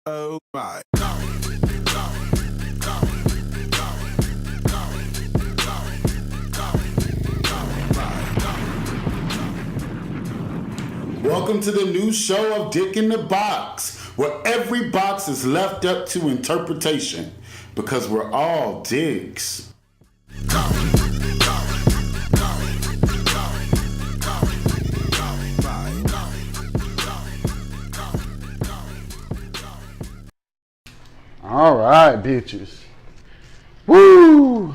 Oh my. Welcome to the new show of Dick in the Box, where every box is left up to interpretation, because we're all dicks. All right, bitches. Woo!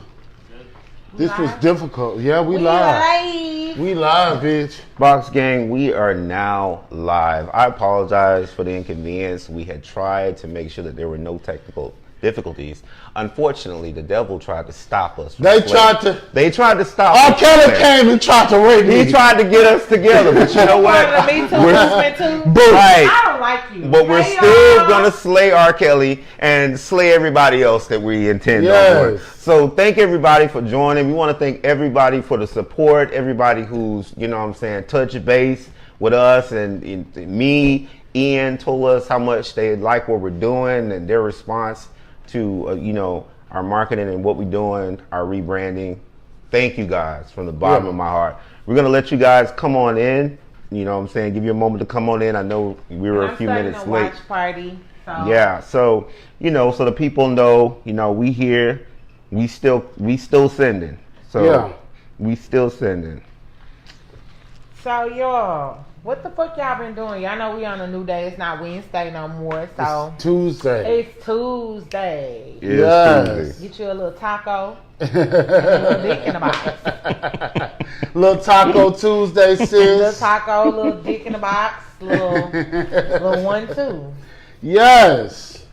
This was difficult. Yeah, we live. We live, bitch. Box Gang, we are now live. I apologize for the inconvenience. We had tried to make sure that there were no technical difficulties. Unfortunately, the devil tried to stop us. They tried to stop us. R. Kelly came and tried to rape me. He tried to get us together, but you know what? Me too. Right. I don't like you. But we're still gonna slay R. Kelly and slay everybody else that we intend on. So thank everybody for joining. We want to thank everybody for the support. Everybody who's, you know what I'm saying, touched base with us, and me, Ian told us how much they like what we're doing and their response to you know, our marketing and what we're doing, our rebranding. Thank you guys from the bottom of my heart. We're gonna let you guys come on in. You know what I'm saying? Give you a moment to come on in. I know we were a few minutes late. Watch party. So. Yeah, so you know, so the people know, you know, we here, we still sending. So we still sending. So y'all, what the fuck y'all been doing? Y'all know we on a new day. It's not Wednesday no more. So it's Tuesday. It's Tuesday. Yes. Get you a little taco. And a little dick in the box. Little Taco Tuesday, sis. Little taco, little dick in the box, little 1-2. Yes.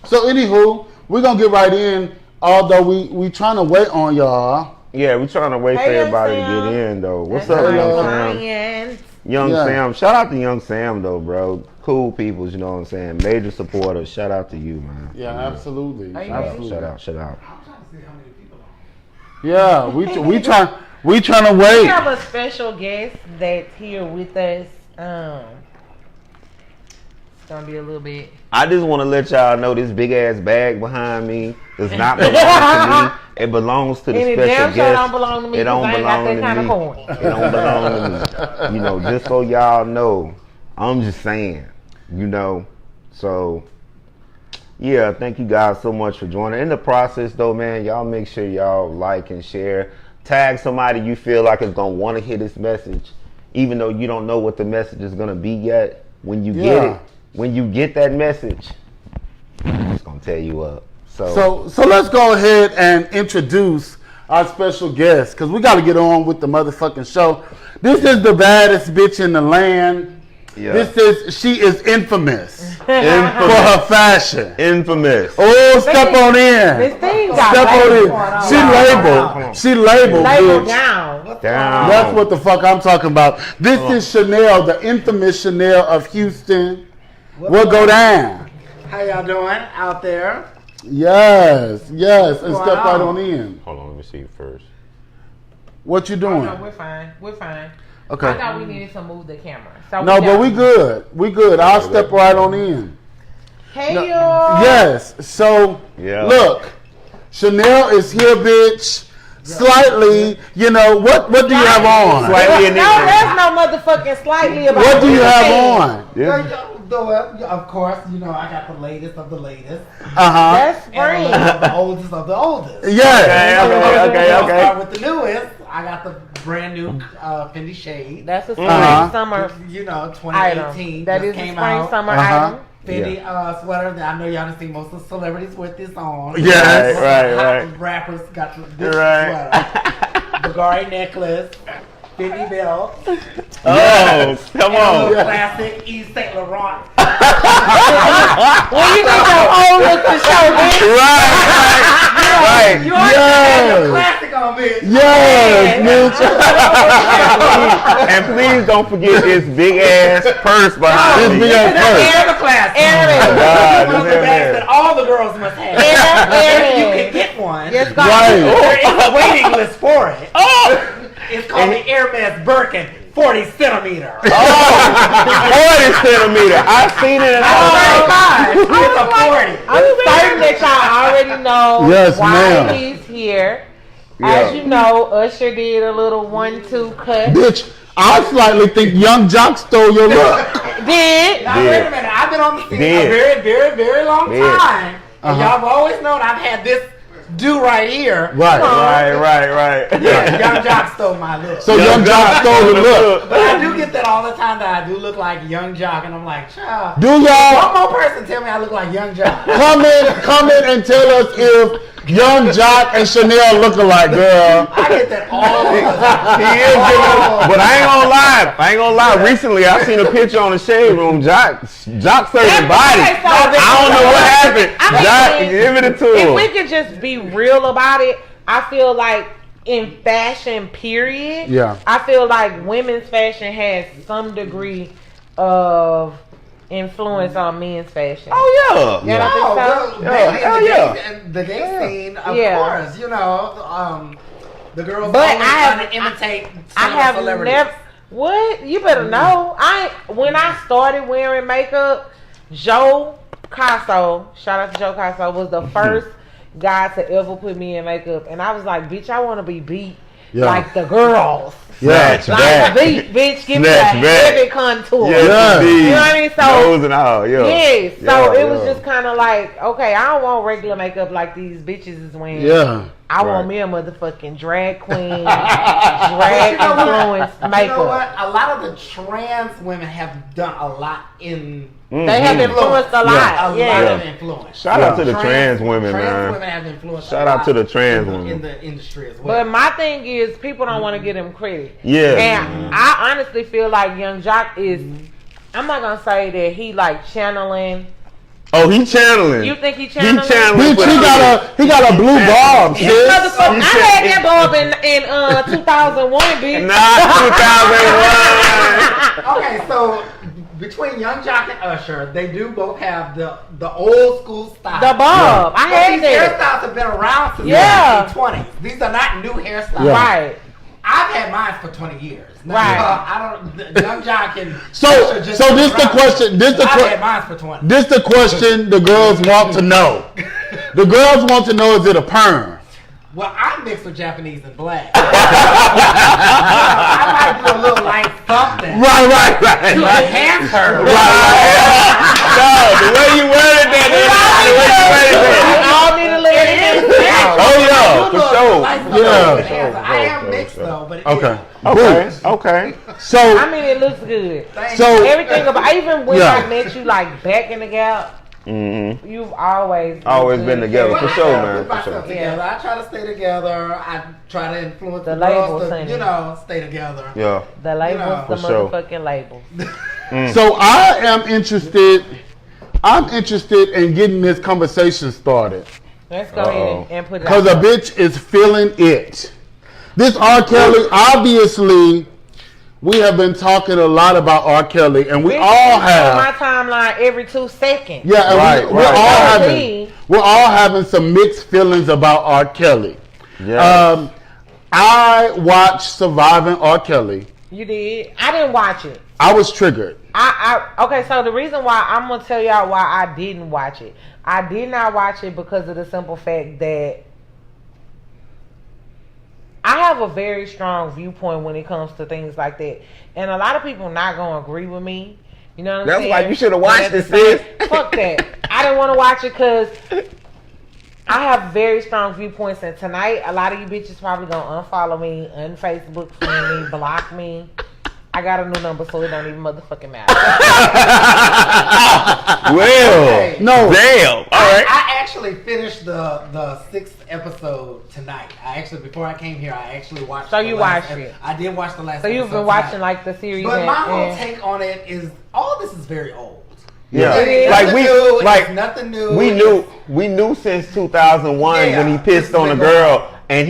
So anywho, we're gonna get right in. Although we trying to wait on y'all. Yeah, we trying to wait for everybody to get in though. What's up, Young Sam? Young Sam. Shout out to Young Sam though, bro. Cool peoples, you know what I'm saying? Major supporters. Shout out to you, man. Yeah, absolutely. Absolutely. Shout out. I'm trying to see how many people are. Yeah, we trying to wait. We have a special guest that's here with us. It's gonna be a little bit. I just want to let y'all know this big ass bag behind me does not belong to me. It belongs to the special guest. It don't belong to me. It don't belong to me. It don't belong to me. You know, just so y'all know, I'm just saying. You know, so yeah, thank you guys so much for joining. In the process, though, man, y'all make sure y'all like and share. Tag somebody you feel like is gonna want to hear this message, even though you don't know what the message is gonna be yet. When you get it. When you get that message, I'm just gonna tell you up. So let's go ahead and introduce our special guest, because we got to get on with the motherfucking show. This is the baddest bitch in the land. Yeah. She is infamous for her fashion. Infamous. Oh, step on in. This thing step on in. She labeled. Labeled down. That's what the fuck I'm talking about. This is Chanel, the infamous Chanel of Houston. We'll go down. How y'all doing out there? Yes, and step right on in. Hold on, let me see you first. What you doing? Oh, no, we're fine. Okay. I thought we needed to move the camera. So no, but we good. I'll step right on in. Hey, y'all. Yes, so look, Chanel is here, bitch. Slightly, you know, what do you have on? Slightly there's no motherfucking slightly about what do you have on? Yeah. Of course, you know, I got the latest of the latest. That's spring. The oldest of the oldest. Yeah. Okay. I'll start with the newest. I got the brand new Fendi shade. That's a spring summer. You know, 2018. Item. That is a spring summer item. Fendi sweater that I know y'all done seen most of the celebrities with this on. Yes. Right. Rappers got this sweater. Bulgari necklace. Fendi belt. Oh, come on. Classic Yves Saint Laurent. Well, you need your own look to show, bitch. Right. You already had the classic on, bitch. Yes, bitch. And please don't forget this big ass purse behind me. This big ass purse. And the classic. God, One of the bags that all the girls must have. And you can get one. Yes, Right. There is a waiting list for it. It's called the Hermes Birkin 40 centimeter. Oh, 40 centimeter. I've seen it in all. It's a already know Yes, why ma'am. he's here. Yeah. As you know, Usher did a little 1-2 cut. Bitch, I slightly think Young Jock stole your look. Did. Now, wait a minute. I've been on the scene Did. a very, very, very long Did. time. And y'all have always known I've had this do right here. Right. Right. Yeah, Young Jock stole my look. So Young Jock stole the look. But I do get that all the time that I do look like Young Jock, and I'm like, child. Do y'all One more person tell me I look like Young Jock. comment and tell us if Young Jock and Chanel look alike, girl? I get that all the time. He is giving up, but I ain't gonna lie. Recently, I seen a picture on the Shade Room. Jock serving body. Okay, so I don't know what happened. I mean, Jock, give it to if him. we could just be real about it, I feel like in fashion, period, Yeah. I feel like women's fashion has some degree of influence on men's fashion. Oh yeah. You don't think so? Well, Yeah, the gay scene, of Yeah. course, the girls But always I have- trying to imitate I some have celebrities. never. What? You better know. When I started wearing makeup, Joe Casso, shout out to Joe Casso, was the first guy to ever put me in makeup, and I was like, bitch, I want to be beat like the girls. Snatch Like back. beat, bitch, give me a Snatch back. heavy contour. Yes, Yeah. indeed. You know what I mean? So Nose and all, yeah. yes, so Yeah, it was yeah. just kind of like, okay, I don't want regular makeup like these bitches is wearing. Yeah. I want Right. me a motherfucking drag queen, drag influenced You know makeup. what? A lot of the trans women have done a lot in. They have influenced a lot. A lot Yeah. of influence. Shout out to the trans women, Trans man. women have influenced. Shout a out lot to the trans in women. the industry as well. But my thing is, people don't want to give them credit. Yeah. And I honestly feel like Young Jock is, I'm not going to say that he like channeling. Oh, he channeling. You think he He channeling? channeling. Bitch, he got a blue bulb, sis. Motherfucker, I had that bulb in 2001, bitch. Not 2001. Okay, so between Young Jock and Usher, they do both have the old school style. The bulb. I But had these that. hairstyles have been around since Yeah. the 1920s. These are not new hairstyles. Yeah. Right. I've had mine for 20 years. Now, Right. Young Jock and So Usher just this been the around. question. I've had mine for 20. This the question the girls want to know. The girls want to know, is it a perm? Well, I'm mixed with Japanese and black. I might do a little like something Right. to enhance her. No, the way you worded that. We all need a little Oh yeah, for sure. I am mixed though, but Okay. Okay. So I mean, it looks good. So- Everything about, even when Yeah. I met you, like back in the gap, you've always Always been together. Well, For I sure, try to man, put for myself sure. together. I try to stay together. I try to influence The the girls labels, to, honey. stay together. Yeah. The labels, the For sure. motherfucking labels. So I am interested. I'm interested in getting this conversation started Let's go ahead and put it because out. a bitch is feeling it. This R. Kelly, obviously, we have been talking a lot about R. Kelly, and we Bitch, all it's on have. my timeline every 2 seconds. Yeah, and Right, we're right. all having See? we're all having some mixed feelings about R. Kelly. Yeah. I watched Surviving R. Kelly. You did. I didn't watch it. I was triggered. Okay, so the reason why I'm gonna tell y'all why I didn't watch it. I did not watch it because of the simple fact that I have a very strong viewpoint when it comes to things like that, and a lot of people not gonna agree with me. You know what I'm That's saying? why you should have But watched at the this, same- sis. Fuck that. I didn't want to watch it because I have very strong viewpoints, and tonight a lot of you bitches probably gonna unfollow me, unFacebook friend me, block me. I got a new number, so it don't even motherfucking matter. Well, No. damn. All right. I actually finished the 6th episode tonight. Before I came here, I actually watched. So the you last watched it. I did watch the last. So you've episode been watching tonight. like the series. But and, my whole and- take on it is all this is very old. Yeah. It is. Like It's nothing new. we knew since 2001 Yeah, when he pissed it's on the been girl and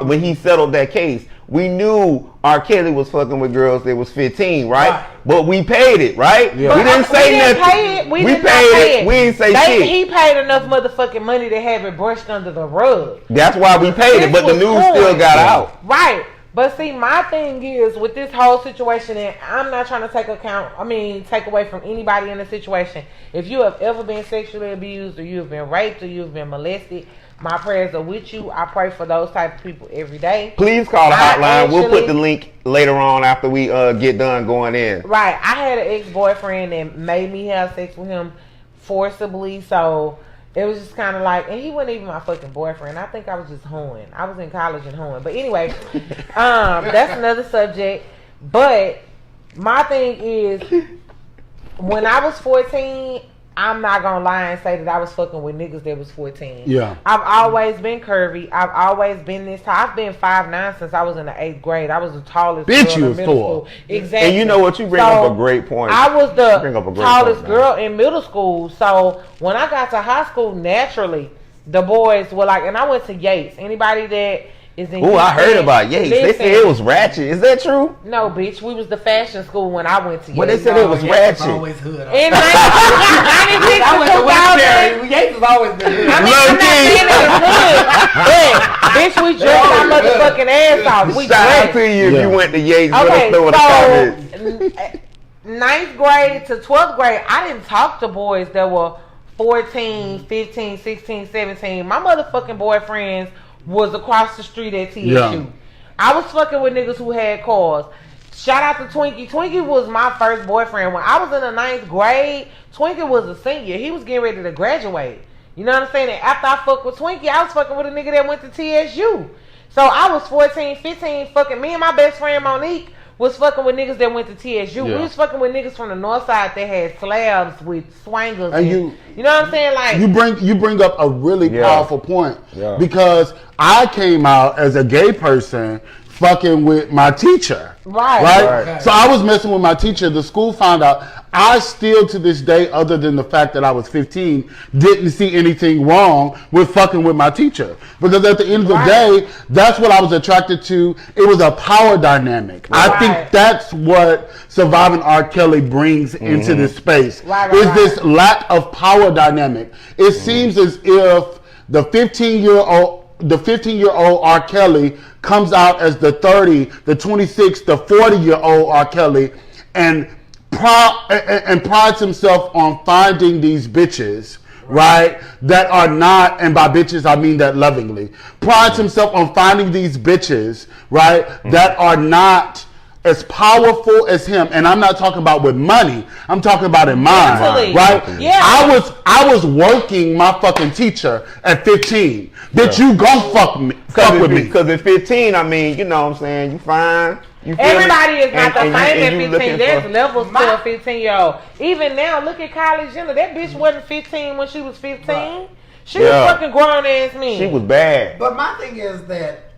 when he settled that case. We knew R. Kelly was fucking with girls that was 15, right? Right. But we paid it, right? Yeah. We didn't say nothing. Pay it. We did not paid pay it. We didn't say shit. He paid enough motherfucking money to have it brushed under the rug. That's why we paid it, but the This news was still cool. got out. Right. But see, my thing is with this whole situation, and I'm not trying to take away from anybody in the situation. If you have ever been sexually abused, or you have been raped, or you have been molested, my prayers are with you. I pray for those type of people every day. Please call the hotline. We'll put the link later on after we get done going in. Right. I had an ex-boyfriend that made me have sex with him forcibly, so it was just kind of like, and he wasn't even my fucking boyfriend. I think I was just hoeing. I was in college and hoeing. But anyway, that's another subject. But my thing is, when I was 14, I'm not gonna lie and say that I was fucking with niggas that was 14. Yeah. I've always been curvy. I've always been this tall. I've been 5'9" since I was in the 8th grade. I was the tallest girl in middle school. Exactly. And you know what? You bring up a great point. I was the tallest girl in middle school. So when I got to high school, naturally, the boys were like, and I went to Yates. Anybody that is in I heard about Yates. They said it was ratchet. Is that true? No, bitch. We was the fashion school when I went to Yates. But they said it was ratchet. Always hood. In 96 I went to Westbury. Yates has always been hood. I'm not saying it was good. But, bitch, we dressed our motherfucking ass off. We Shout out dressed. to you if you went to Yates. Okay, Let us know in the comments. 9th grade to 12th grade, I didn't talk to boys that were 14, 15, 16, 17. My motherfucking boyfriends was across the street at TSU. Yeah. I was fucking with niggas who had cars. Shout out to Twinkie. Twinkie was my first boyfriend. When I was in the 9th grade, Twinkie was a senior. He was getting ready to graduate. You know what I'm saying? And after I fucked with Twinkie, I was fucking with a nigga that went to TSU. So I was 14, 15, fucking me and my best friend Monique was fucking with niggas that went to TSU. Yeah. We was fucking with niggas from the north side that had slabs with swangers. And you know what I'm saying? Like you bring up a really powerful point. Yeah. Because I came out as a gay person fucking with my teacher. Right? So I was messing with my teacher. The school found out. I still to this day, other than the fact that I was 15, didn't see anything wrong with fucking with my teacher. Because at the end of the day, that's what I was attracted to. It was a power dynamic. I think that's what Surviving R. Kelly brings into this space. Is this lack of power dynamic. It seems as if the 15-year-old R. Kelly comes out as the 30, the 26, the 40-year-old R. Kelly and prides himself on finding these bitches, right, that are not, and by bitches I mean that lovingly, prides himself on finding these bitches, right, that are not as powerful as him. And I'm not talking about with money. I'm talking about in mind, right? Yeah. I was working my fucking teacher at 15. Bitch, you gon' fuck with me. Because at 15, I mean, you know what I'm saying, you fine. Everybody is not the same at 15. There's levels to a 15-year-old. Even now, look at Kylie Jenner. That bitch wasn't 15 when she was 15. Right. She was fucking grown ass me. She was bad. But my thing is that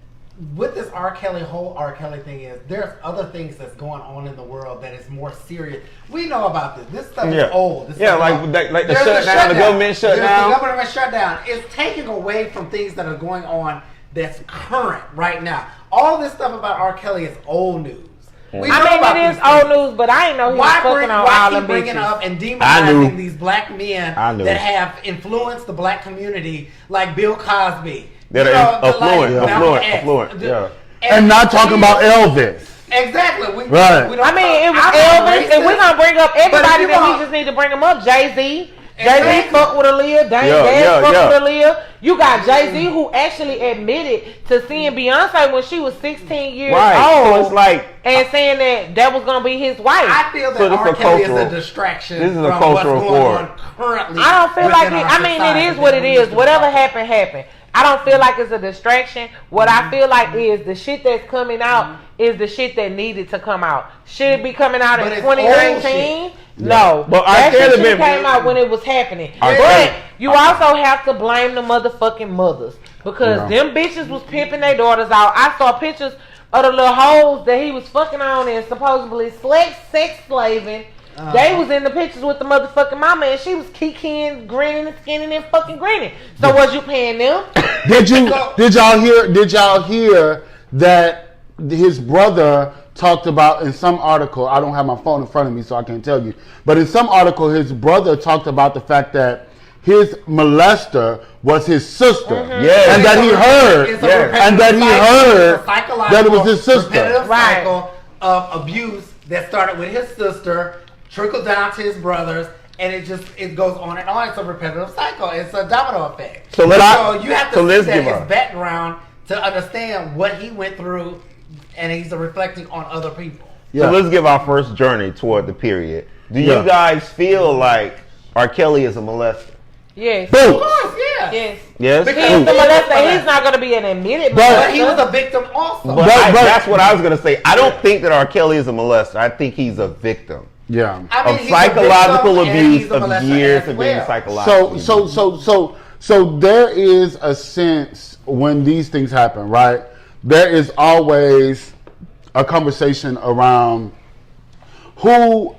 with this whole R. Kelly thing is, there's other things that's going on in the world that is more serious. We know about this. This stuff is old. This stuff like the shutdown, the government shutdown. The government shutdown is taking away from things that are going on that's current right now. All this stuff about R. Kelly is old news. I mean, it is old news, but I ain't know he was fucking on all them bitches. Why bringing up and demonizing these black men that have influenced the black community, like Bill Cosby? That are affluent. Yeah. And not talking about Elvis. Exactly. We it was Elvis, and we're gonna bring up everybody that we just need to bring them up. Jay-Z. Jay-Z fuck with Aaliyah. Dame Dash fuck with Aaliyah. You got Jay-Z who actually admitted to seeing Beyonce when she was 16 years old. So it's like, and saying that was gonna be his wife. I feel that R. Kelly is a distraction. This is a cultural forward. Currently, I don't feel like it. I mean, it is what it is. Whatever happened, happened. I don't feel like it's a distraction. What I feel like is the shit that's coming out is the shit that needed to come out. Should it be coming out in 2019? No. But that shit came out when it was happening. But you also have to blame the motherfucking mothers. Because them bitches was pimping their daughters out. I saw pictures of the little hoes that he was fucking on and supposedly sex slaving. They was in the pictures with the motherfucking mama, and she was kikiing, grinning, and skinning, and fucking grinning. So was you paying them? Did y'all hear that his brother talked about in some article? I don't have my phone in front of me, so I can't tell you. But in some article, his brother talked about the fact that his molester was his sister, Yeah. and that he heard, and that he heard that it was his sister. Repetitive cycle of abuse that started with his sister, trickled down to his brothers, and it goes on and on. It's a repetitive cycle. It's a domino effect. So you have to see that his background to understand what he went through, and he's reflecting on other people. So let's give our first journey toward the period. Do you guys feel like R. Kelly is a molester? Yes. Boom. Of course, yeah. Yes. Yes. He's the molester. He's not going to be an admitted molester. But he was a victim also. But that's what I was going to say. I don't think that R. Kelly is a molester. I think he's a victim. Yeah. Of psychological abuse of years of being psychological. So there is a sense when these things happen, right? There is always a conversation around who,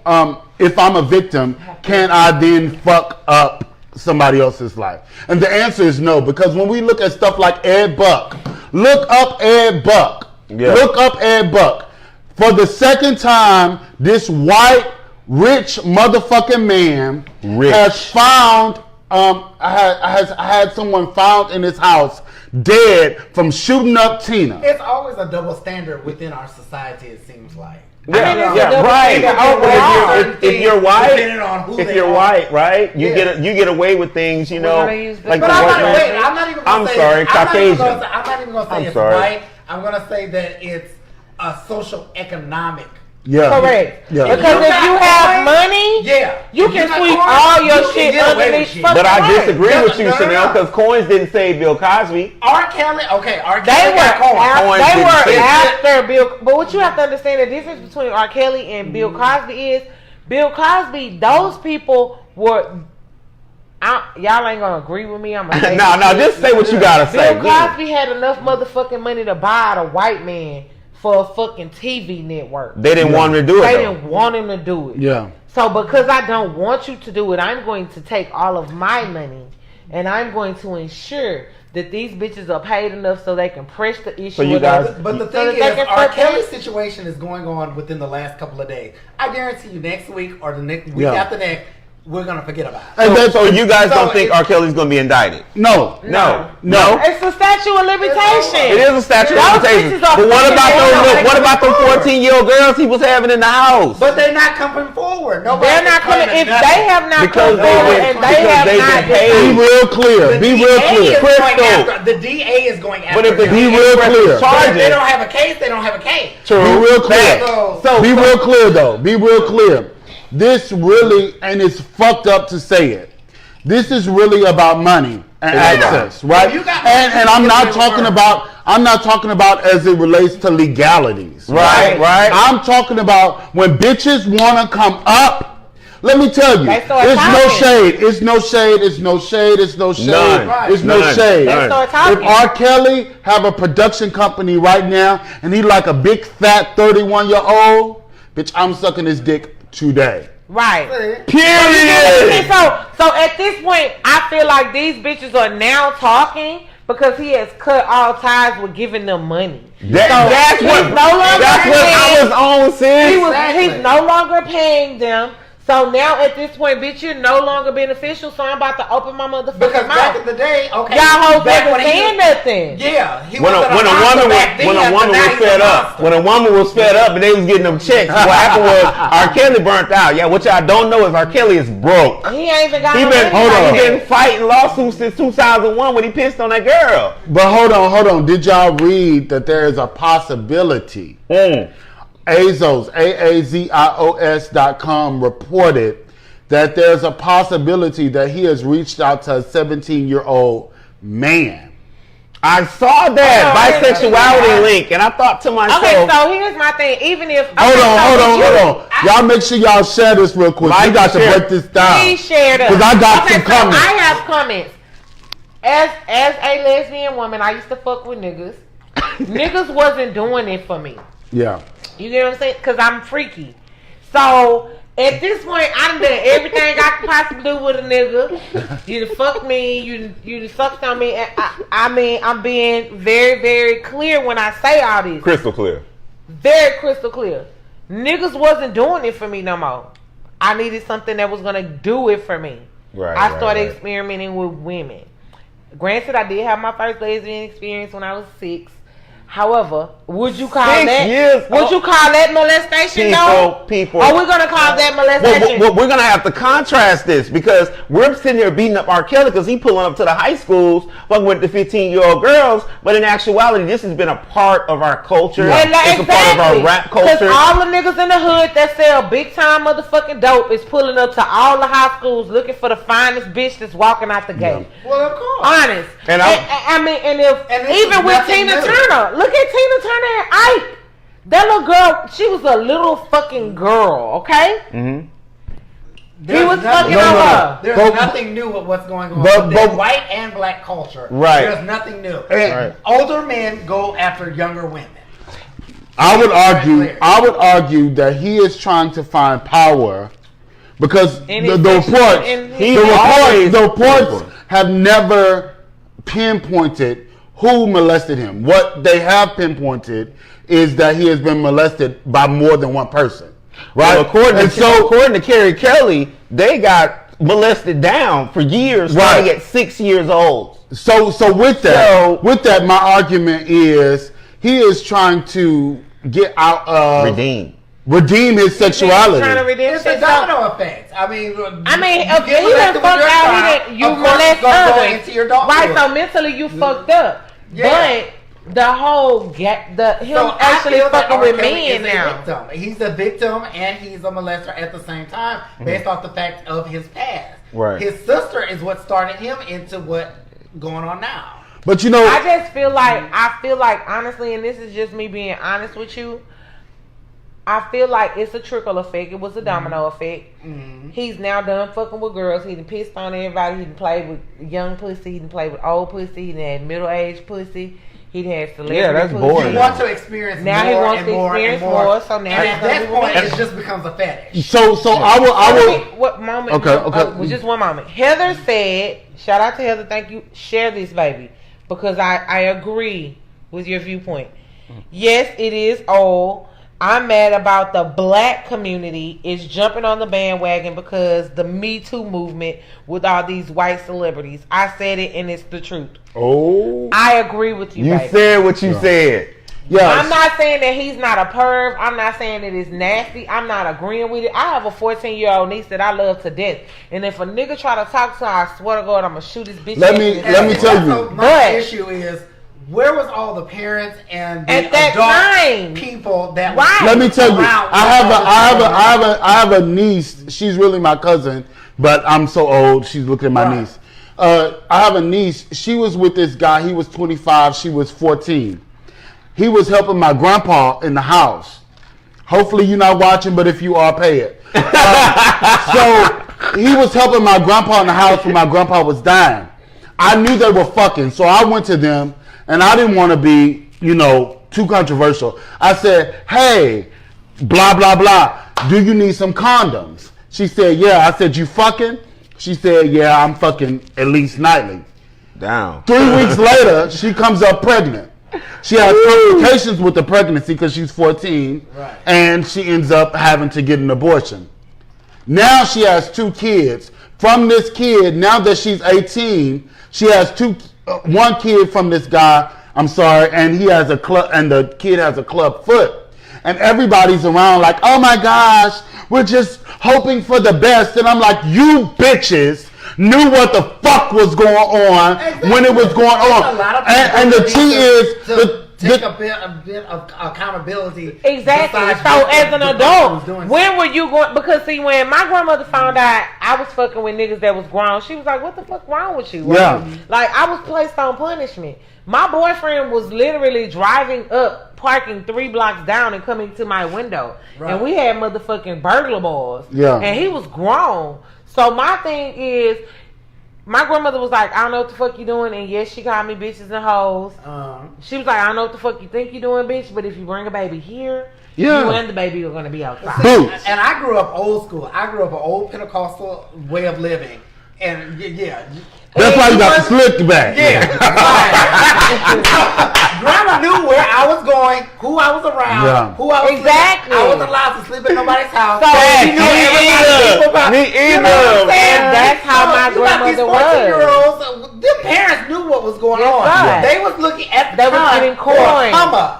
if I'm a victim, can I then fuck up somebody else's life? And the answer is no, because when we look at stuff like Ed Buck, look up Ed Buck. Yeah. Look up Ed Buck. For the second time, this white, rich motherfucking man has found, I had someone found in his house dead from shooting up Tina. It's always a double standard within our society, it seems like. Right. If you're white, right? You get away with things, you know. Like I'm not even gonna say Caucasian. I'm not even gonna say it's white. I'm gonna say that it's a social economic. Yeah. Correct. Yeah. Because if you have money, you can sweep all your shit underneath. But I disagree with you, Chanel, because coins didn't save Bill Cosby. R. Kelly, okay, R. They Kelly were after Bill. But what you have to understand, the difference between R. Kelly and Bill Cosby is, Bill Cosby, those people were. Y'all ain't gonna agree with me. I'm gonna say no, just say what you gotta say. Bill Cosby had enough motherfucking money to buy out a white man for a fucking TV network. They didn't want him to do it. They didn't want him to do it. Yeah. So because I don't want you to do it, I'm going to take all of my money and I'm going to ensure that these bitches are paid enough so they can press the issue. So you guys, but the thing is, R. Kelly's situation is going on within the last couple of days. I guarantee you, next week or the next week after next, we're gonna forget about it. So you guys don't think R. Kelly's gonna be indicted? No. It's a statute of limitation. It is a statute of limitation. But what about those 14-year-old girls he was having in the house? But they're not coming forward. They're not coming. If they have not come forward and they have not, be real clear. Be real clear. The DA is going after. But if the be real clear. If they don't have a case, they don't have a case. True. Be real clear. Be real clear though. Be real clear. This really, and it's fucked up to say it, this is really about money and access, right? And I'm not talking about as it relates to legalities. Right. I'm talking about when bitches want to come up. Let me tell you, it's no shade. It's no shade. It's no shade. It's no shade. It's no shade. If R. Kelly have a production company right now and he like a big fat 31-year-old, bitch, I'm sucking his dick today. Right. Period. So at this point, I feel like these bitches are now talking because he has cut all ties with giving them money. That's what I was on, sis. He's no longer paying them. So now at this point, bitch, you're no longer beneficial. So I'm about to open my motherfucking mouth. Because back in the day, okay, y'all hoes wasn't saying nothing. Yeah, when a woman was fed up and they was getting them checks, what happened was R. Kelly burnt out. Yeah, what y'all don't know is R. Kelly is broke. He ain't even got. He been fighting lawsuits since 2001 when he pissed on that girl. But hold on. Did y'all read that there is a possibility? Azos, AAZIOS.com reported that there's a possibility that he has reached out to a 17-year-old man. I saw that bisexuality link, and I thought to myself. Okay, so here's my thing. Even if hold on, y'all make sure y'all share this real quick. We got to break this down. Please share this. Because I got some comments. I have comments. As a lesbian woman, I used to fuck with niggas. Niggas wasn't doing it for me. Yeah. You get what I'm saying? Because I'm freaky. So, at this point, I done done everything I could possibly do with a nigga. You done fucked me. You done sucked on me. I mean, I'm being very, very clear when I say all this. Crystal clear. Very crystal clear. Niggas wasn't doing it for me no more. I needed something that was going to do it for me. I started experimenting with women. Granted, I did have my first lesbian experience when I was 6. However, would you call that molestation though? Are we gonna call that molestation? Well, we're gonna have to contrast this because we're sitting here beating up R. Kelly because he pulling up to the high schools fucking with the 15-year-old girls, but in actuality, this has been a part of our culture. It's a part of our rap culture. Because all the niggas in the hood that sell big time motherfucking dope is pulling up to all the high schools looking for the finest bitch that's walking out the gate. Well, of course. Honest. And even with Tina Turner. Look at Tina Turner and Ike. That little girl, she was a little fucking girl, okay? Mm-hmm. He was fucking on her. There's nothing new with what's going on. But white and black culture. Right. There's nothing new. Right. Older men go after younger women. I would argue that he is trying to find power because the reports have never pinpointed who molested him. What they have pinpointed is that he has been molested by more than one person. Right? Well, according to Carrie Kelly, they got molested down for years, starting at 6 years old. So with that, my argument is he is trying to get out of redeem his sexuality. It's a domino effect. I mean, if you done fucked out, you molest others. Right, so mentally you fucked up. Yeah. But the whole actually fucking with men now. He's a victim and he's a molester at the same time, based off the fact of his past. Right. His sister is what started him into what going on now. But I just feel like honestly, and this is just me being honest with you, I feel like it's a trickle effect. It was a domino effect. Mm-hmm. He's now done fucking with girls. He done pissed on everybody. He done played with young pussy. He done played with old pussy. He done had middle-aged pussy. He done had celebrity that's pussy. boring. He wants to experience now more he wants and to more experience and more. more. So now and at that point, it just becomes a fetish. So I will. What moment? Okay. Just one moment. Heather said, "Shout out to Heather. Thank you. Share this, baby, because I agree with your viewpoint. Yes, it is old." I'm mad about the black community is jumping on the bandwagon because the Me Too movement with all these white celebrities. I said it and it's the truth. Oh. I agree with you, baby. You said what you said. Yes. I'm not saying that he's not a perv. I'm not saying that it's nasty. I'm not agreeing with it. I have a 14-year-old niece that I love to death. And if a nigga try to talk to her, I swear to God, I'm going to shoot his bitch. Let me tell you. My issue is, where was all the parents and the adult people that? Let me tell you, I have a niece. She's really my cousin, but I'm so old. She's looking at my niece. I have a niece. She was with this guy. He was 25. She was 14. He was helping my grandpa in the house. Hopefully you're not watching, but if you are, pay it. So he was helping my grandpa in the house when my grandpa was dying. I knew they were fucking, so I went to them. And I didn't want to be, too controversial. I said, hey, blah, blah, blah. Do you need some condoms? She said, yeah. I said, you fucking? She said, yeah, I'm fucking at least nightly. Down. 3 weeks later, she comes up pregnant. She has complications with the pregnancy because she's 14. Right. And she ends up having to get an abortion. Now she has 2 kids. From this kid, now that she's 18, she has 1 kid from this guy, and he has a club, and the kid has a club foot. And everybody's around like, oh my gosh, we're just hoping for the best. And I'm like, you bitches knew what the fuck was going on when it was going on. And the key is take a bit of accountability. Exactly. So as an adult, when were you going? Because see, when my grandmother found out I was fucking with niggas that was grown, she was like, "What the fuck wrong with you?" Yeah. Like I was placed on punishment. My boyfriend was literally driving up, parking 3 blocks down, and coming to my window, and we had motherfucking burglar balls. Yeah. And he was grown. So my thing is, my grandmother was like, I don't know what the fuck you doing. And yes, she called me bitches and hoes. She was like, I don't know what the fuck you think you doing, bitch. But if you bring a baby here, you and the baby are going to be outside. And I grew up old school. I grew up an old Pentecostal way of living. And that's why you got the slick back. Yeah. Grandma knew where I was going knowing who I was around, who I was exactly. I wasn't allowed to sleep in nobody's house. So you knew Me either. That's how my grandmother was. Their parents knew what was going on. Right. They was looking at They were getting coins.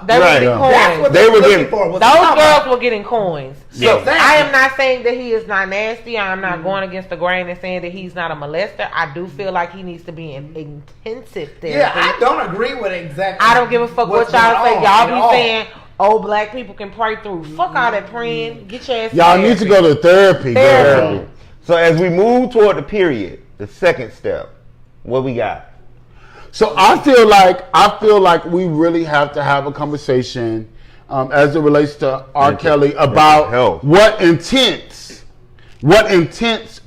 They were getting coins. That's what they were looking for. Those girls were getting coins. So exactly. I am not saying that he is not nasty. I am not going against the grain and saying that he's not a molester. I do feel like he needs to be in intensive therapy. Yeah, I don't agree with exactly. I don't give a fuck what y'all say. Y'all be saying, oh, black people can pray through. Fuck all that praying. Get your ass. Y'all need to go to therapy. Therapy. So as we move toward the period, the second step, what we got? So I feel like we really have to have a conversation as it relates to R. Kelly about what intents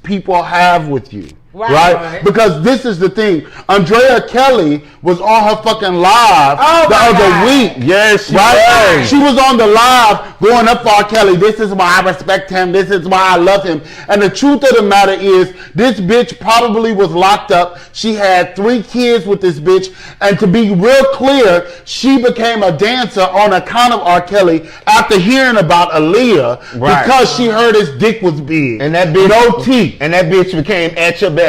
people have with you. Right? Because this is the thing. Andrea Kelly was on her fucking live the other week. Yes, she was on the live going up for R. Kelly. This is why I respect him. This is why I love him. And the truth of the matter is, this bitch probably was locked up. She had 3 kids with this bitch. And to be real clear, she became a dancer on account of R. Kelly after hearing about Aaliyah because she heard his dick was big. And that bitch, no teeth. And that bitch became at your best.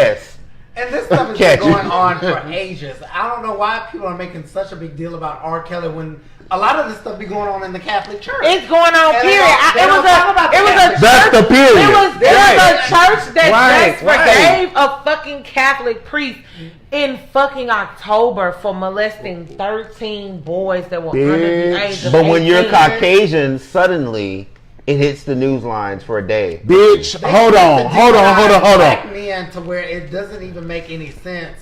And this stuff has been going on for ages. I don't know why people are making such a big deal about R. Kelly when a lot of this stuff be going on in the Catholic Church. It's going on, and period. It was a That's the period. It was a church that just forgave a fucking Catholic priest in fucking October for molesting 13 boys that were under the age of 18. But when you're Caucasian, suddenly it hits the news lines for a day. Bitch, hold on. Black men to where it doesn't even make any sense.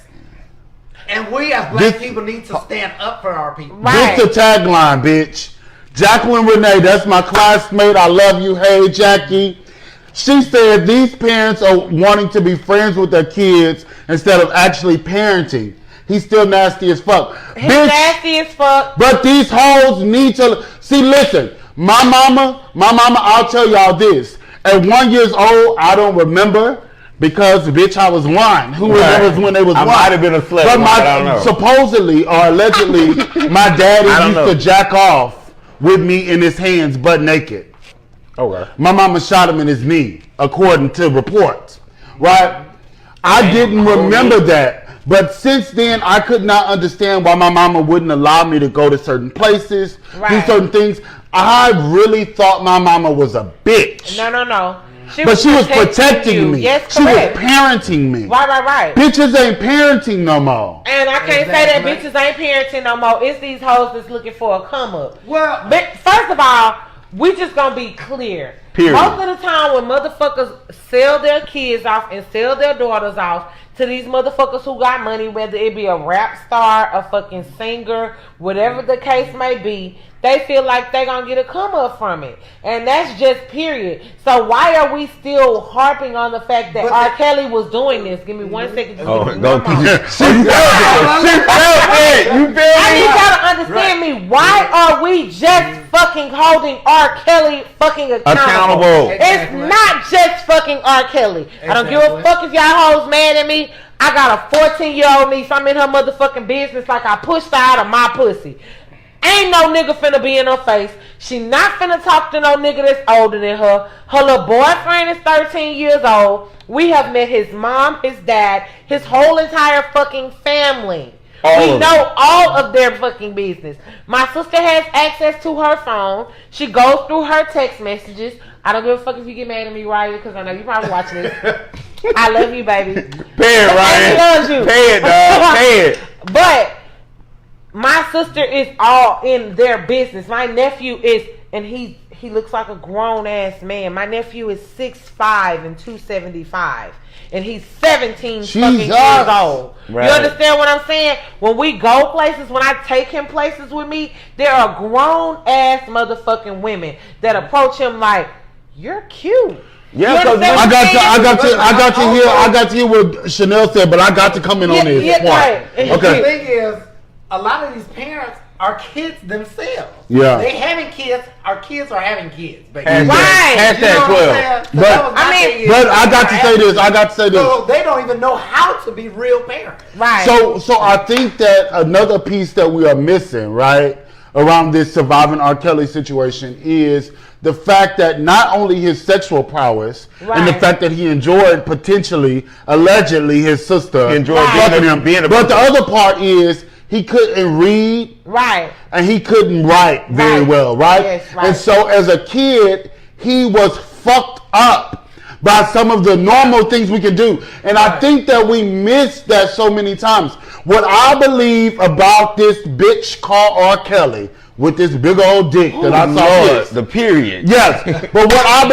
And we as black people need to stand up for our people. This the tagline, bitch. Jacqueline Renee, that's my classmate. I love you. Hey, Jackie. She said these parents are wanting to be friends with their kids instead of actually parenting. He's still nasty as fuck. He's nasty as fuck. But these hoes need to... See, listen. My mama, I'll tell y'all this. At 1 year old, I don't remember because, bitch, I was 1. Who remembers when they was 1? I might have been a slut. But I don't know. Supposedly or allegedly, my daddy used to jack off with me in his hands butt naked. Okay. My mama shot him in his knee, according to reports. Right? I didn't remember that. But since then, I could not understand why my mama wouldn't allow me to go to certain places, do certain things. I really thought my mama was a bitch. No. She was protecting me. Yes, she was parenting me. Right. Bitches ain't parenting no more. And I can't say that bitches ain't parenting no more. It's these hoes that's looking for a come up. Well, but first of all, we just gonna be clear. Period. Most of the time when motherfuckers sell their kids off and sell their daughters off to these motherfuckers who got money, whether it be a rap star, a fucking singer, whatever the case may be, they feel like they gonna get a come up from it. And that's just period. So why are we still harping on the fact that R. Kelly was doing this? Give me 1 second. She felt it. You feel me? I need y'all to understand me. Why are we just fucking holding R. Kelly fucking accountable? It's not just fucking R. Kelly. I don't give a fuck if y'all hoes mad at me. I got a 14-year-old niece. I'm in her motherfucking business like I pushed her out of my pussy. Ain't no nigga finna be in her face. She not finna talk to no nigga that's older than her. Her little boyfriend is 13 years old. We have met his mom, his dad, his whole entire fucking family. We know all of their fucking business. My sister has access to her phone. She goes through her text messages. I don't give a fuck if you get mad at me, Ryan, because I know you probably watching this. I love you, baby. Pay it, Ryan. Loves you. Pay it, dog. Pay it. But my sister is all in their business. My nephew is, and he looks like a grown ass man. My nephew is 6'5" and 275. And he's 17 fucking years old. Right. You understand what I'm saying? When we go places, when I take him places with me, there are grown ass motherfucking women that approach him like, "You're cute." Yeah, I got to hear what Chanel said, but I got to come in on this point. Right. Okay. The thing is, a lot of these parents are kids themselves. Yeah. They having kids. Our kids are having kids. Right. Hashtag 12. But I got to say this. So they don't even know how to be real parents. Right. So I think that another piece that we are missing, right? around this surviving R. Kelly situation is the fact that not only his sexual prowess and the fact that he enjoyed potentially, allegedly, his sister fucking him, but the other part is he couldn't read, and he couldn't write very well, right? Yes, right? And so as a kid, he was fucked up by some of the normal things we can do. And I think that we miss that so many times. What I believe about this bitch called R. Kelly with this big old dick that I saw. The period. Yes. But what I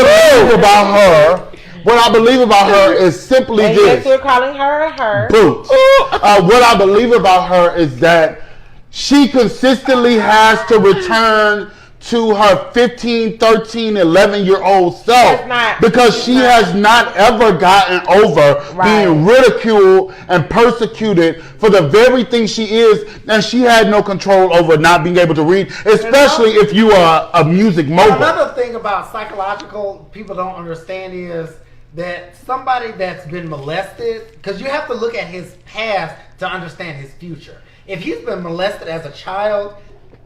believe about her is simply this. Yes, we're calling her her. Boots. What I believe about her is that she consistently has to return to her 15, 13, 11-year-old self because she has not ever gotten over being ridiculed and persecuted for the very thing she is, and she had no control over not being able to read, especially if you are a music mogul. Another thing about psychological people don't understand is that somebody that's been molested, because you have to look at his past to understand his future. If he's been molested as a child,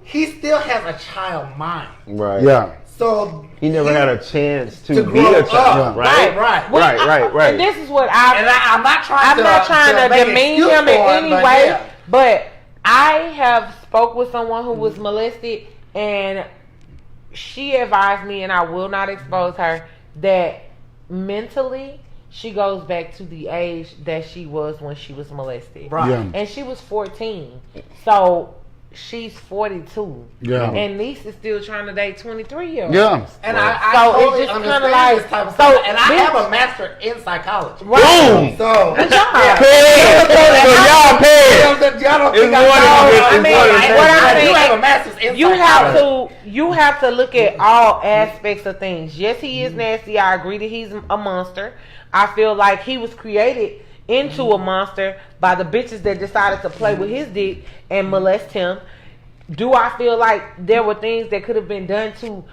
he still has a child mind. Right. Yeah. So he never had a chance to be grow a child. up. Right. Right. And this is what I'm not trying to demean him in any way, but I have spoke with someone who was molested, and she advised me, and I will not expose her, that mentally she goes back to the age that she was when she was molested. Right. Yeah. And she was 14. So she's 42. Yeah. And niece is still trying to date 23-years. Yeah. And I totally understand this type of stuff. And I have a master in psychology. Boom! So, good job. Y'all paid. Y'all don't think I have a master's in psychology. You have to look at all aspects of things. Yes, he is nasty. I agree that he's a monster. I feel like he was created into a monster by the bitches that decided to play with his dick and molest him. Do I feel like there were things that could have been done to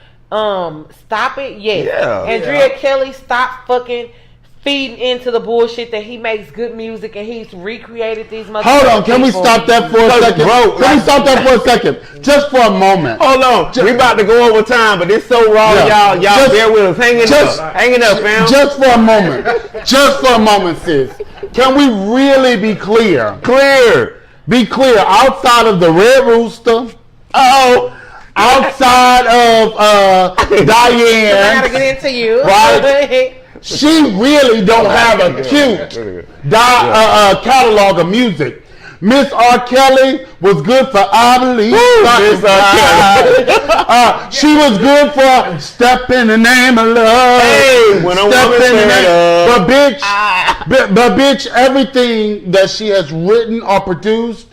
stop it? Yes. Yeah. Andrea Kelly, stop fucking feeding into the bullshit that he makes good music and he's recreated these motherfuckers. Hold on, can we stop that for a second? Can we stop that for a second? Just for a moment. Hold on. We about to go over time, but it's so raw, y'all bear with us. Hanging up, fam. Just for a moment. Just for a moment, sis. Can we really be clear? Be clear. Outside of the Red Rooster. Outside of Diane. I gotta get into you. Right? She really don't have a cute catalog of music. Miss R. Kelly was good for I Believe. She was good for Step in the Name of Love. Hey, when a woman said but bitch, everything that she has written or produced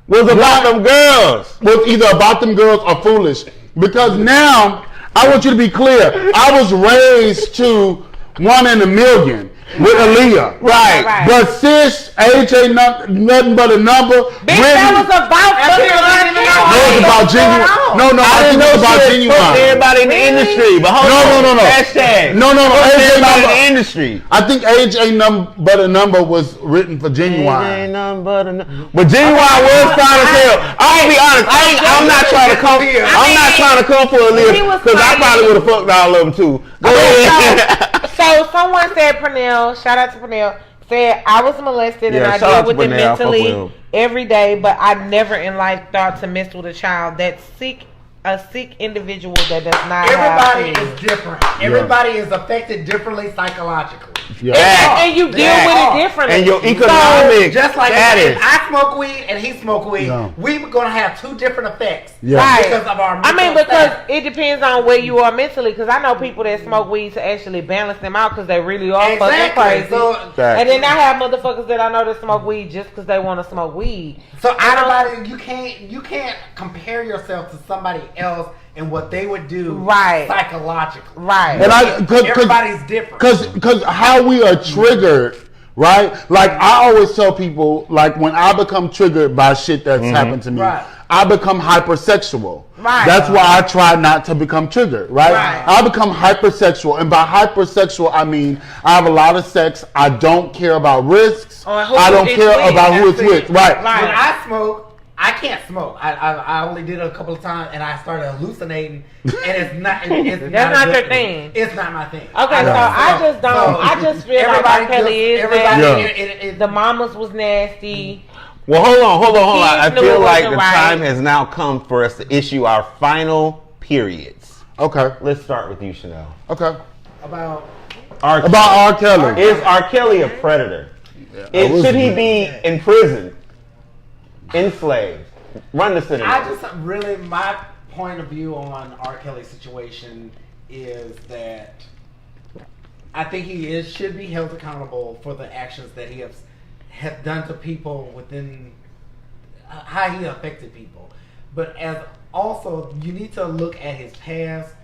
was about them girls. Was either about them girls or foolish. Because now, I want you to be clear. I was raised to 1 in a million with Aaliyah. Right. But sis, age ain't nothing but a number. Bitch, that was about No, it's about genuine. No, I didn't know about genuine. Everybody in the industry. But hold on. Hashtag. No. Everybody in the industry. I think age ain't nothing but a number was written for genuine. Age ain't nothing but a number. But genuine was trying to tell. I'll be honest. I'm not trying to come. I'm not trying to come for Aaliyah because I probably would have fucked all of them too. Go ahead. So someone said, Pernell, shout out to Pernell, said I was molested and I deal with it mentally every day, but I never in life thought to mess with a child that's a sick individual that does not Everybody is different. Everybody is affected differently psychologically. And you deal with it differently. And your economic just like status. if I smoke weed and he smoke weed, we're going to have two different effects. Right. Because of our mental because it depends on where you are mentally. Because I know people that smoke weed to actually balance them out because they really are fucking crazy. And then I have motherfuckers that I know that smoke weed just because they want to smoke weed. So everybody, you can't compare yourself to somebody else and what they would do psychologically. Right. And everybody's different. Because how we are triggered, right? Like I always tell people, like when I become triggered by shit that's happened to me, I become hypersexual. Right. That's why I try not to become triggered, right? I become hypersexual. And by hypersexual, I mean I have a lot of sex. I don't care about risks. I don't care about who it's with. Right. When I smoke, I can't smoke. I only did it a couple of times, and I started hallucinating. And it's not. It's That's not your thing. thing. It's not my thing. Okay, so I just don't. I just feel like R. Kelly is nasty. The mamas was nasty. Well, hold on. I feel like the right. time has now come for us to issue our final periods. Okay. Let's start with you, Chanel. Okay. About R. Kelly. Is R. Kelly a predator? Should he be in prison? Enslaved? Run the city. My point of view on R. Kelly's situation is that I think he should be held accountable for the actions that he has done to people within how he affected people. But as also, you need to look at his past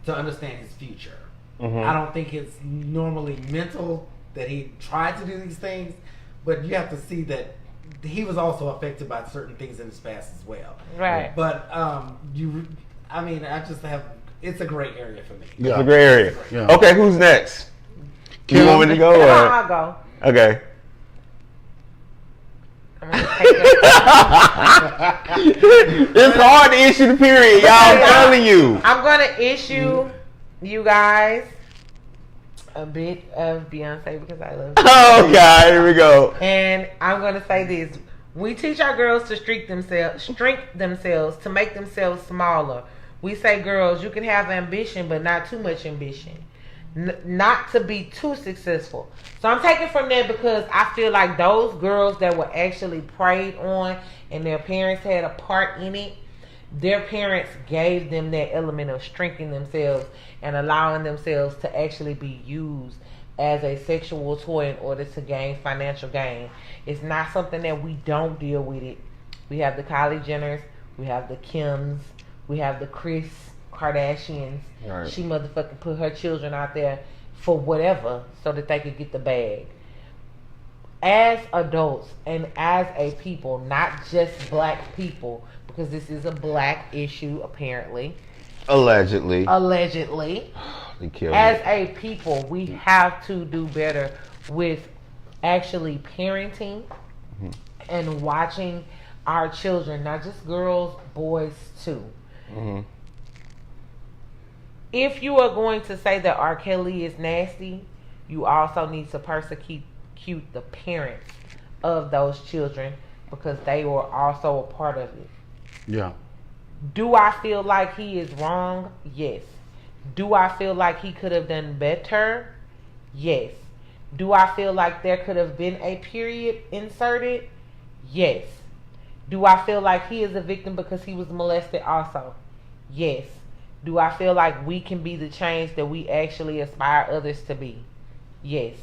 to understand his future. Mm-hmm. I don't think it's normally mental that he tried to do these things, but you have to see that he was also affected by certain things in his past as well. Right. But it's a gray area for me. Yeah. It's a gray area. Yeah. Okay, who's next? You want me to go? I'll go. Okay. It's hard to issue the period, y'all. I'm telling you. I'm gonna issue you guys a bit of Beyonce because I love Beyonce. Oh God, here we go. And I'm gonna say this: we teach our girls to shrink themselves, to make themselves smaller. We say, girls, you can have ambition, but not too much ambition. Not to be too successful. So I'm taking from that because I feel like those girls that were actually preyed on and their parents had a part in it, their parents gave them that element of shrinking themselves and allowing themselves to actually be used as a sexual toy in order to gain financial gain. It's not something that we don't deal with it. We have the Kylie Jenners, we have the Kims, we have the Kris Kardashians. Right. She motherfucking put her children out there for whatever so that they could get the bag. As adults and as a people, not just black people, because this is a black issue apparently. Allegedly. As a people, we have to do better with actually parenting and watching our children, not just girls, boys too. Mm-hmm. If you are going to say that R. Kelly is nasty, you also need to persecute the parents of those children because they were also a part of it. Yeah. Do I feel like he is wrong? Yes. Do I feel like he could have done better? Yes. Do I feel like there could have been a period inserted? Yes. Do I feel like he is a victim because he was molested also? Yes. Do I feel like we can be the change that we actually aspire others to be? Yes.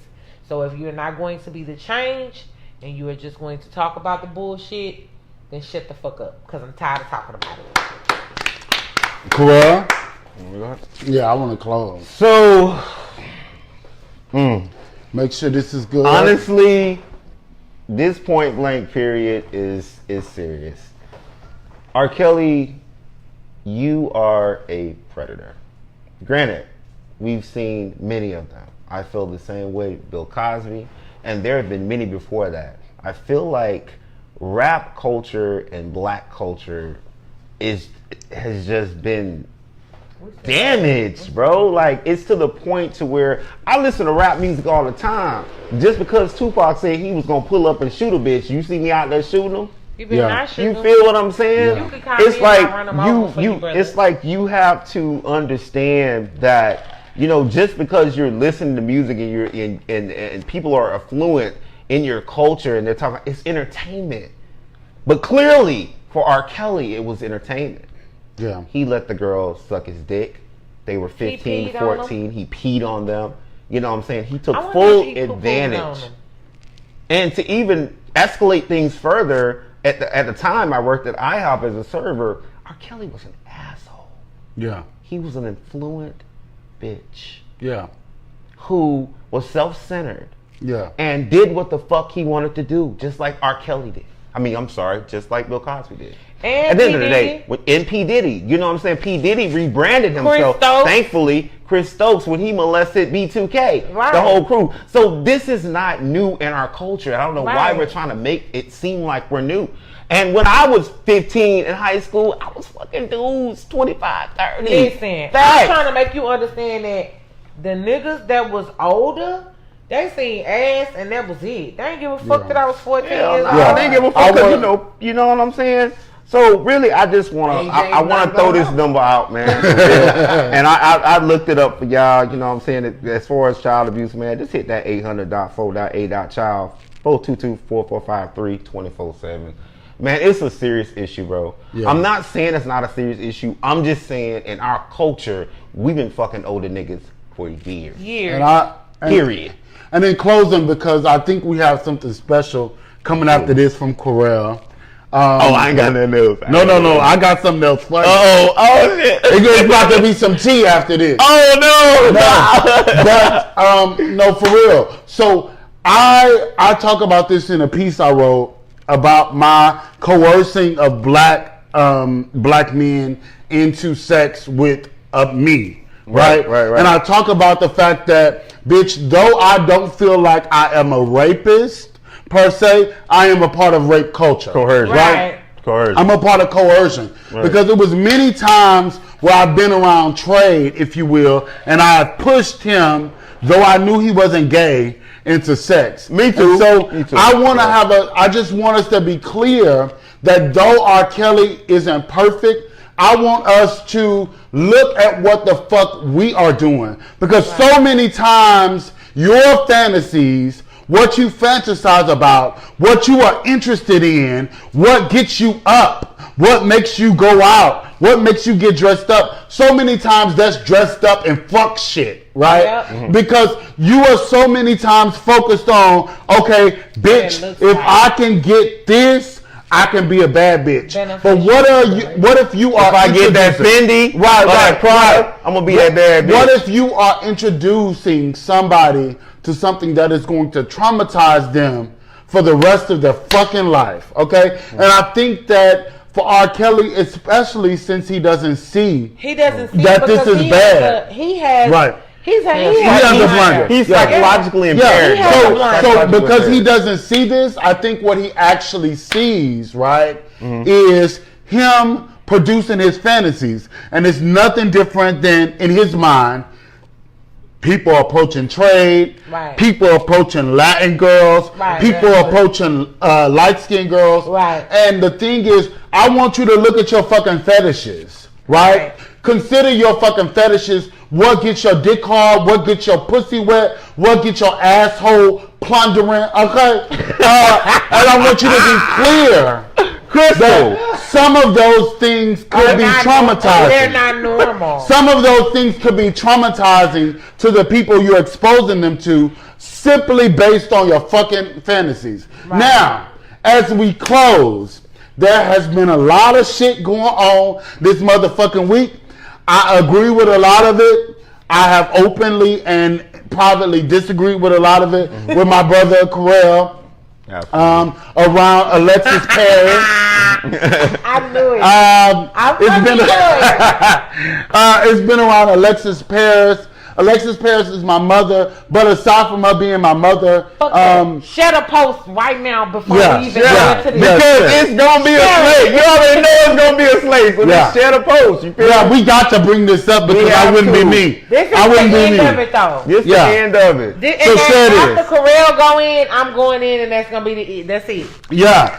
So if you're not going to be the change and you are just going to talk about the bullshit, then shut the fuck up because I'm tired of talking about it. Cool. Yeah, I want to close. So, make sure this is good. Honestly, this point blank period is serious. R. Kelly, you are a predator. Granted, we've seen many of them. I feel the same way, Bill Cosby, and there have been many before that. I feel like rap culture and black culture has just been damaged, bro. Like, it's to the point to where I listen to rap music all the time. Just because Tupac said he was gonna pull up and shoot a bitch, you see me out there shooting him? You feel what I'm saying? Yeah. It's like it's like you have to understand that, you know, just because you're listening to music and you're and people are affluent in your culture and they're talking, it's entertainment. But clearly for R. Kelly it was entertainment. Yeah. He let the girls suck his dick. They were 15, 14. He peed on them. You know what I'm saying? He took full advantage. And to even escalate things further, at the time I worked at IHOP as a server, R. Kelly was an asshole. Yeah. He was an affluent bitch. Yeah. Who was self-centered. Yeah. And did what the fuck he wanted to do, just like R. Kelly did. I mean, I'm sorry, just like Bill Cosby did. And at the end of the day, and P. Diddy, you know what I'm saying? P. Diddy rebranded himself. Stokes. Thankfully, Chris Stokes, when he molested B2K, Right. the whole crew. So this is not new in our culture. I don't know why Right. we're trying to make it seem like we're new. And when I was 15 in high school, I was fucking dudes 25, 30. Listen, I'm trying to make you understand that the niggas that was older, they seen ass and that was it. They ain't give a fuck that I was 14 years old. I didn't give a fuck 'cause you know what I'm saying? So really, I just want to, I want to throw this number out, man. And I looked it up for y'all. You know what I'm saying? As far as child abuse, man, just hit that 800.4.a.child 422-4453-24/7. Man, it's a serious issue, bro. Yeah. I'm not saying it's not a serious issue. I'm just saying in our culture, we've been fucking older niggas for years. Period. And in closing, because I think we have something special coming after this from Corel. I ain't got nothing else. No. I got something else for you. Oh shit. It's about to be some tea after this. Oh no. But no, for real. So I talk about this in a piece I wrote about my coercing of black men into sex with me. Right. And I talk about the fact that, bitch, though I don't feel like I am a rapist per se, I am a part of rape culture. Coercion. Right? Coercion. I'm a part of coercion. Right. Because it was many times where I've been around trade, if you will, and I pushed him, though I knew he wasn't gay, into sex. Me too. And so I want to I just want us to be clear that though R. Kelly isn't perfect, I want us to look at what the fuck we are doing. Because so many times your fantasies, what you fantasize about, what you are interested in, what gets you up, what makes you go out, what makes you get dressed up, so many times that's dressed up and fuck shit, right? Yep. Mm-hmm. Because you are so many times focused on, okay, bitch, if I can get this, I can be a bad bitch. But what if you are? If I get that Fendi, right, I'm gonna be that bad bitch. What if you are introducing somebody to something that is going to traumatize them for the rest of their fucking life? Okay, and I think that for R. Kelly, especially since he doesn't see that this is bad. He's psychologically impaired. So because he doesn't see this, I think what he actually sees, right, is him producing his fantasies. And it's nothing different than, in his mind, people approaching trade, people approaching Latin girls, people approaching light-skinned girls. And the thing is, I want you to look at your fucking fetishes, right? Consider your fucking fetishes. What gets your dick hard? What gets your pussy wet? What gets your asshole plundering? Okay? And I want you to be clear. Crystal, some of those things could be traumatizing. They're not normal. Some of those things could be traumatizing to the people you're exposing them to simply based on your fucking fantasies. Now, as we close, there has been a lot of shit going on this motherfucking week. I agree with a lot of it. I have openly and privately disagreed with a lot of it with my brother Corel. Around Alexis Paris. I knew it. It's been around Alexis Paris. Alexis Paris is my mother, but aside from her being my mother, share a post right now before we even get into this. Because it's gonna be a slate. You already know it's gonna be a slate. So just share the post. You feel me? We got to bring this up because I wouldn't be me. This is the end of it, though. This is the end of it. So share this. After Corel go in, I'm going in, and that's gonna be that's it. Yeah.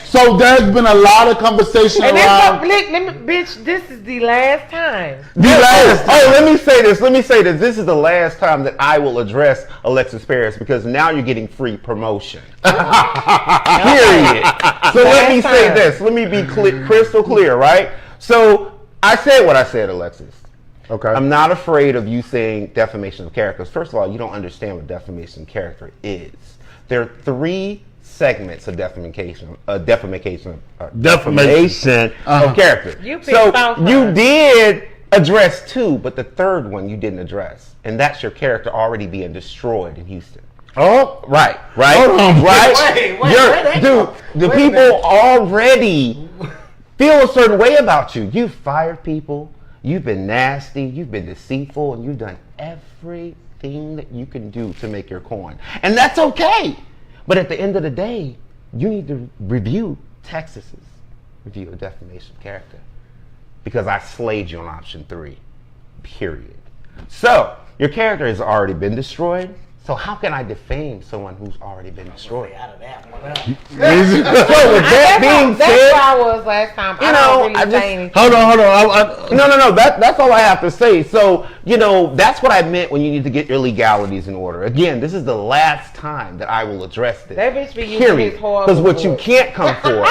So there's been a lot of conversation around. Bitch, this is the last time. Let me say this. This is the last time that I will address Alexis Paris because now you're getting free promotion. Period. So let me say this. Let me be crystal clear, right? So I said what I said, Alexis. Okay. I'm not afraid of you saying defamation of character. First of all, you don't understand what defamation of character is. There are 3 segments of defamation of character. You did address 2, but the third one you didn't address, and that's your character already being destroyed in Houston. Oh, right. Hold on. Right? Wait, Dude, the people already feel a certain way about you. You've fired people. You've been nasty. You've been deceitful. And you've done everything that you can do to make your coin. And that's okay. But at the end of the day, you need to review Texas's review of defamation of character. Because I slayed you on option 3. Period. So, your character has already been destroyed. So how can I defame someone who's already been destroyed? Out of that one. So with that being That's said, where I was last time. you I know, don't really say anything. Hold on. no. That's all I have to say. So, that's what I meant when you need to get your legalities in order. Again, this is the last time that I will address this. That bitch be using his horrible Because what you voice. can't come for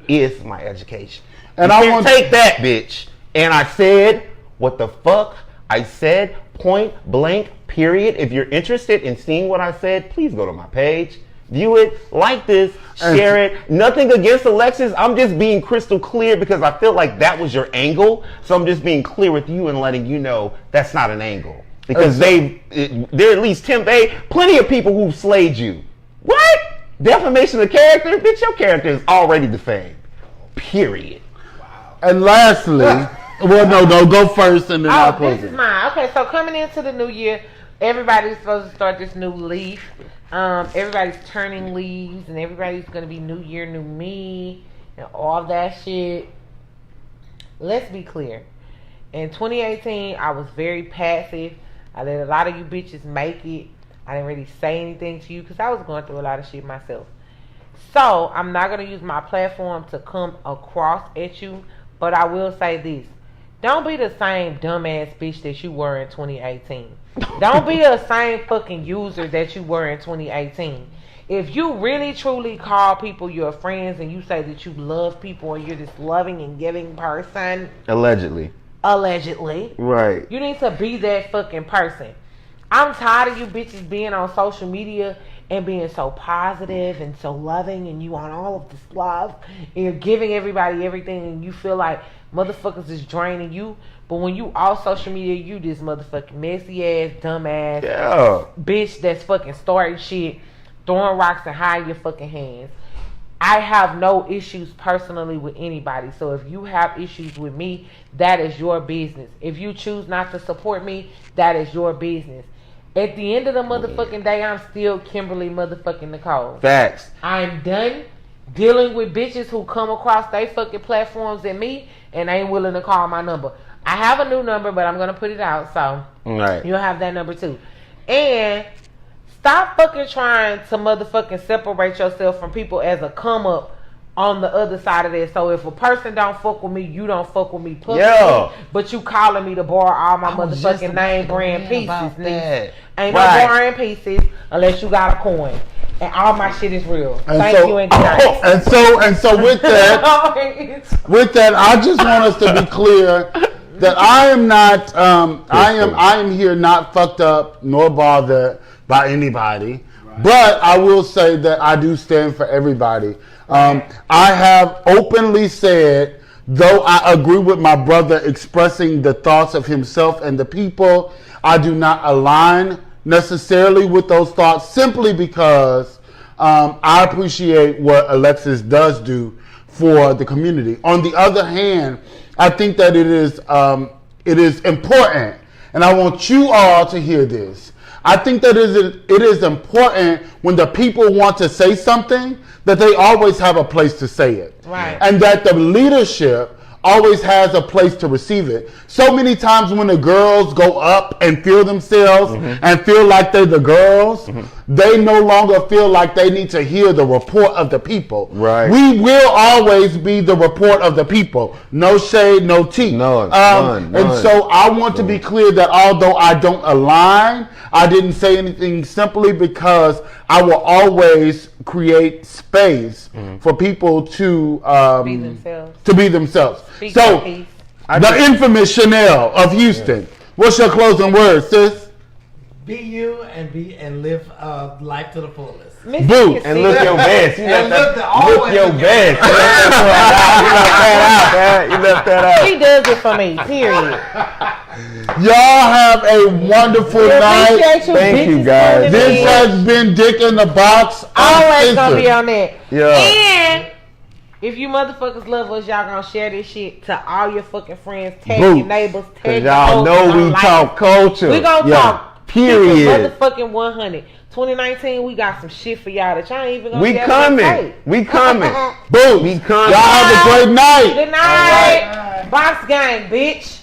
is my education. And you I can't want take that, bitch. And I said what the fuck I said, point blank, period. If you're interested in seeing what I said, please go to my page, view it, like this, share it. Nothing against Alexis. I'm just being crystal clear because I feel like that was your angle. So I'm just being clear with you and letting you know that's not an angle. Because there are at least plenty of people who've slayed you. What? Defamation of character? Bitch, your character is already defamed. Period. And lastly, well, no, go first and then I'll close This is it. mine. Okay, so coming into the new year, everybody's supposed to start this new leaf. Everybody's turning leaves, and everybody's gonna be new year, new me, and all that shit. Let's be clear. In 2018, I was very passive. I let a lot of you bitches make it. I didn't really say anything to you because I was going through a lot of shit myself. So I'm not gonna use my platform to come across at you, but I will say this. Don't be the same dumbass bitch that you were in 2018. Don't be the same fucking user that you were in 2018. If you really truly call people your friends and you say that you love people and you're this loving and giving person, allegedly, right, you need to be that fucking person. I'm tired of you bitches being on social media and being so positive and so loving and you want all of this love and you're giving everybody everything and you feel like motherfuckers is draining you. But when you off social media, you this motherfucking messy ass, dumb ass bitch that's fucking starting shit, throwing rocks and hiding your fucking hands. I have no issues personally with anybody. So if you have issues with me, that is your business. If you choose not to support me, that is your business. At the end of the motherfucking day, I'm still Kimberly motherfucking Nicole. Facts. I'm done dealing with bitches who come across their fucking platforms at me and ain't willing to call my number. I have a new number, but I'm going to put it out. So you'll have that number too. And stop fucking trying to motherfucking separate yourself from people as a come up on the other side of that. So if a person don't fuck with me, you don't fuck with me publicly, but you calling me to borrow all my motherfucking name brand pieces, niece. Ain't no borrowing pieces unless you got a coin. And all my shit is real. Thank you and good night. And so with that, I just want us to be clear that I am not, I am here not fucked up nor bothered by anybody. Right. But I will say that I do stand for everybody. I have openly said, though I agree with my brother expressing the thoughts of himself and the people, I do not align necessarily with those thoughts simply because I appreciate what Alexis does do for the community. On the other hand, I think that it is important, and I want you all to hear this. I think that it is important when the people want to say something that they always have a place to say it. Right. And that the leadership always has a place to receive it. So many times when the girls go up and feel themselves and feel like they're the girls, they no longer feel like they need to hear the report of the people. Right. We will always be the report of the people. No shade, no tea. None. And so I want to be clear that although I don't align, I didn't say anything simply because I will always create space for people to be themselves. So, the infamous Chanel of Houston. What's your closing words, sis? Be you and live life to the fullest. Boots. And look your best. You And left look your best. You left that out. He does it for me. Period. Y'all have a wonderful night. Appreciate you, Thank you, bitches, guys. tuning This in. has been Dick in the Box. Always gonna be Uncensored. on that. Yeah. And if you motherfuckers love us, y'all gonna share this shit to all your fucking friends, tag Boots. your neighbors, Cause tag y'all your know hoes we on life. talk culture. We gonna Yeah. talk. Period. Motherfucking 100. 2019, we got some shit for y'all that y'all ain't even gonna We be able to coming. take. We coming. Boots. We coming. Y'all have a great night. Good night. Box gang, bitch.